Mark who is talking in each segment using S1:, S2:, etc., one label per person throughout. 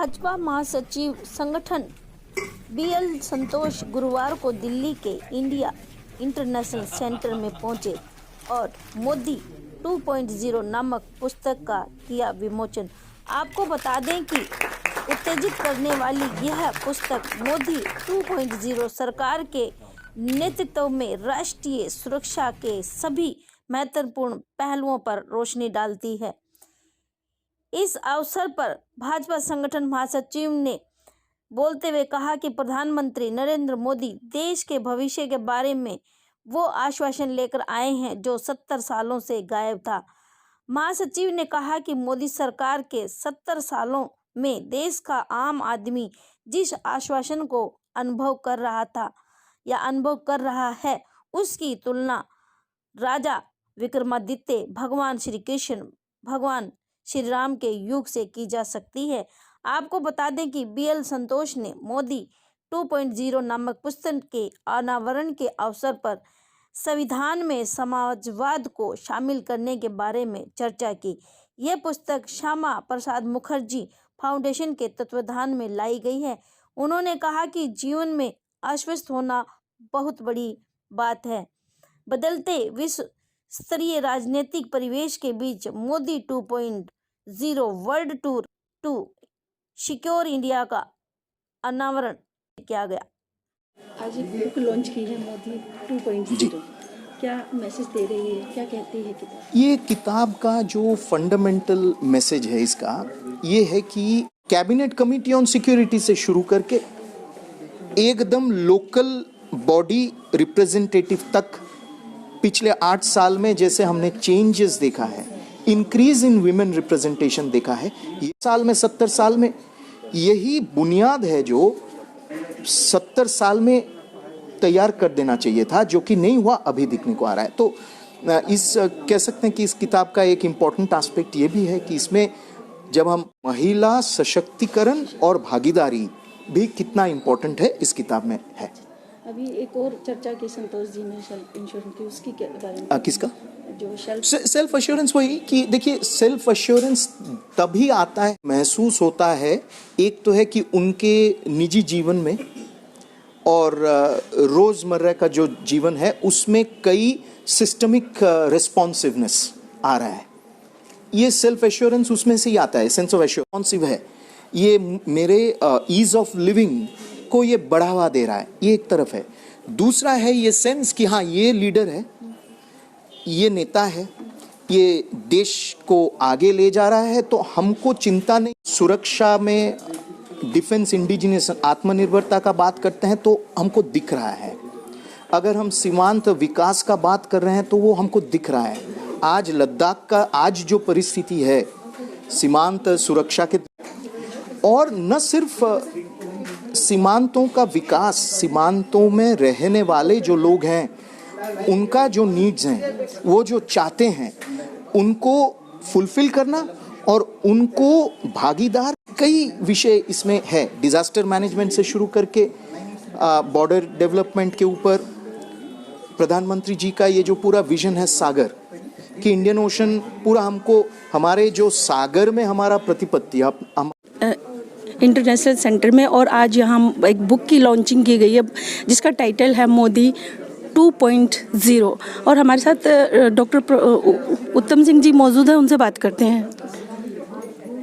S1: भाजपा महासचिव संगठन बीएल संतोष गुरुवार को दिल्ली के इंडिया इंटरनेशनल सेंटर में पहुंचे और मोदी 2.0 नामक पुस्तक का किया विमोचन। आपको बता दें कि उत्तेजित करने वाली यह पुस्तक मोदी 2.0 सरकार के नेतृत्व में राष्ट्रीय सुरक्षा के सभी महत्वपूर्ण पहलुओं पर रोशनी डालती है। इस अवसर पर भाजपा संगठन महासचिव ने बोलते हुए कहा कि प्रधानमंत्री नरेंद्र मोदी देश के भविष्य के बारे में वो आश्वासन लेकर आए हैं जो 70 सालों से गायब था। महासचिव ने कहा कि मोदी सरकार के 70 सालों में देश का आम आदमी जिस आश्वासन को अनुभव कर रहा था या अनुभव कर रहा है, उसकी तुलना राजा विक्रमादित्य, भगवान श्री कृष्ण, भगवान श्री राम के युग से की जा सकती है। आपको बता दें कि बीएल संतोष ने मोदी 2.0 नामक पुस्तक के अनावरण के अवसर पर संविधान में समाजवाद को शामिल करने के बारे में चर्चा की। यह पुस्तक श्यामा प्रसाद मुखर्जी फाउंडेशन के तत्वाधान में लाई गई है। उन्होंने कहा कि जीवन में आश्वस्त होना बहुत बड़ी बात है। बदलते विश्व स्तरीय राजनीतिक परिवेश के बीच Modi 2.0 world tour to secure India का अनावरण किया गया।
S2: आज एक बुक लॉन्च की है मोदी 2.0, क्या मैसेज दे रही है, क्या कहती है किताब?
S3: ये किताब का जो फंडामेंटल मैसेज है इसका ये है कि कैबिनेट कमेटी ऑन सिक्योरिटी से शुरू करके एकदम लोकल बॉडी रिप्रेजेंटेटिव तक पिछले 8 साल में जैसे हमने चेंजेस देखा है, इंक्रीज इन विमेन रिप्रेजेंटेशन देखा है, ये साल में 70 साल में यही बुनियाद है जो 70 साल में तैयार कर देना चाहिए था, जो कि नहीं हुआ, अभी दिखने को आ रहा है। तो इस कह सकते हैं कि इस किताब का एक इम्पॉर्टेंट एस्पेक्ट ये भी है कि इसमें जब हम महिला सशक्तिकरण और भागीदारी भी कितना इम्पोर्टेंट है इस किताब में है।
S2: अभी एक और चर्चा की संतोष जी ने सेल्फ इंश्योरेंस की, उसकी क्या बारे में?
S3: किसका?
S2: जो
S3: सेल्फ एश्योरेंस, वही कि देखिए सेल्फ एश्योरेंस तभी आता है, महसूस होता है, एक तो है कि उनके निजी जीवन में और रोजमर्रा का जो जीवन है उसमें कई सिस्टमिक रिस्पॉन्सिवनेस आ रहा है। ये सेल्फ एश्योरेंस उसमें से ही आता है, सेंस ऑफ एश्योरेंसिव है, ये मेरे ईज ऑफ लिविंग को ये बढ़ावा दे रहा है, ये एक तरफ है। दूसरा है ये सेंस कि हाँ ये लीडर है, ये नेता है, ये देश को आगे ले जा रहा है, तो हमको चिंता नहीं। सुरक्षा में डिफेंस, इंडिजिनियस, आत्मनिर्भरता का बात करते हैं तो हमको दिख रहा है। अगर हम सीमांत विकास का बात कर रहे हैं तो वो हमको दिख रहा है। आज लद्दाख का आज जो परिस्थिति है सीमांत सुरक्षा के, और न सिर्फ सीमांतों का विकास, सीमांतों में रहने वाले जो लोग हैं उनका जो नीड्स हैं, वो जो चाहते हैं उनको फुलफिल करना और उनको भागीदार, कई विषय इसमें है। डिजास्टर मैनेजमेंट से शुरू करके बॉर्डर डेवलपमेंट के ऊपर प्रधानमंत्री जी का ये जो पूरा विजन है सागर कि इंडियन ओशन पूरा हमको, हमारे जो सागर में हमारा प्रतिपत्ति
S2: इंटरनेशनल सेंटर में, और आज यहाँ एक बुक की लॉन्चिंग की गई है जिसका टाइटल है मोदी 2.0, और हमारे साथ डॉक्टर उत्तम सिंह जी मौजूद हैं, उनसे बात करते हैं।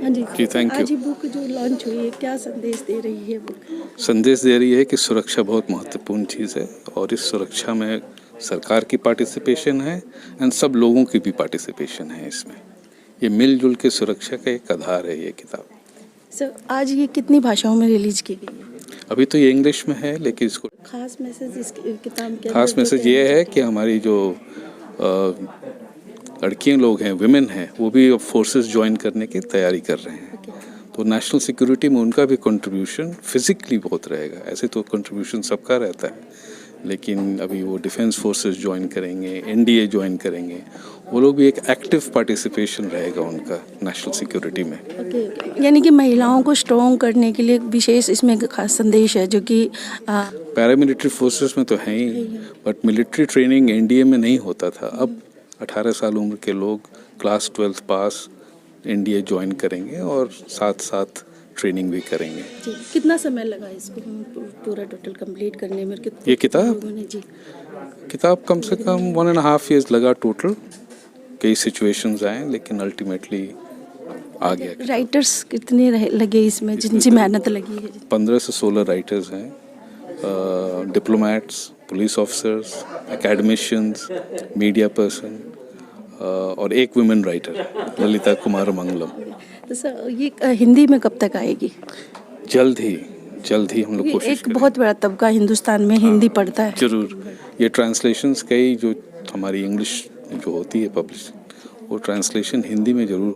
S2: हाँ जी,
S4: थैंक यू।
S2: आज ये बुक जो लॉन्च हुई है, क्या संदेश दे रही है बुक?
S4: संदेश दे रही है कि सुरक्षा बहुत महत्वपूर्ण चीज़ है और इस सुरक्षा में सरकार की पार्टिसिपेशन है एंड सब लोगों की भी पार्टिसिपेशन है इसमें। ये मिलजुल के सुरक्षा का एक आधार है ये किताब।
S2: सर, आज ये कितनी भाषाओं में रिलीज की गई है?
S4: अभी तो ये इंग्लिश में है, लेकिन इसको
S2: खास मैसेज इस किताब के
S4: खास मैसेज ये है कि हमारी जो लड़कियां लोग हैं, विमेन हैं, वो भी अब फोर्सेस ज्वाइन करने की तैयारी कर रहे हैं। तो नेशनल सिक्योरिटी में उनका भी कंट्रीब्यूशन फिजिकली बहुत रहेगा। ऐसे तो कंट्रीब्यूशन सबका रहता है, लेकिन अभी वो डिफेंस फोर्सेस ज्वाइन करेंगे, एनडीए ज्वाइन करेंगे, वो लोग भी एक एक्टिव पार्टिसिपेशन रहेगा उनका नेशनल सिक्योरिटी में।
S2: यानी कि महिलाओं को स्ट्रॉन्ग करने के लिए विशेष इसमें खास संदेश है, जो कि
S4: पैरामिलिट्री फोर्सेस में तो है ही, बट मिलिट्री ट्रेनिंग एनडीए में नहीं होता था। अब 18 साल उम्र के लोग क्लास 12 पास एनडीए ज्वाइन करेंगे और साथ साथ ट्रेनिंग भी करेंगे।
S2: जी, कितना समय लगा इसको पूरा टोटल कंप्लीट करने में?
S4: ये किताब
S2: लोगों ने जी
S4: किताब कम से कम 1.5 years लगा टोटल। कई सिचुएशंस आए लेकिन अल्टीमेटली आ गया।
S2: राइटर्स कितने लगे इसमें जिनसे मेहनत लगी है?
S4: 15 से 16 राइटर्स हैं, diplomats, police officers, academicians, media person और एक वुमेन राइटर ललिता कुमार मंगलम।
S2: तो सर ये हिंदी में कब तक आएगी?
S4: जल्द ही हम लोग कोशिश
S2: एक बहुत बड़ा तबका हिंदुस्तान में हिंदी पढ़ता है।
S4: जरूर ये ट्रांसलेशंस कई जो हमारी इंग्लिश जो होती है पब्लिश, वो ट्रांसलेशन हिंदी में जरूर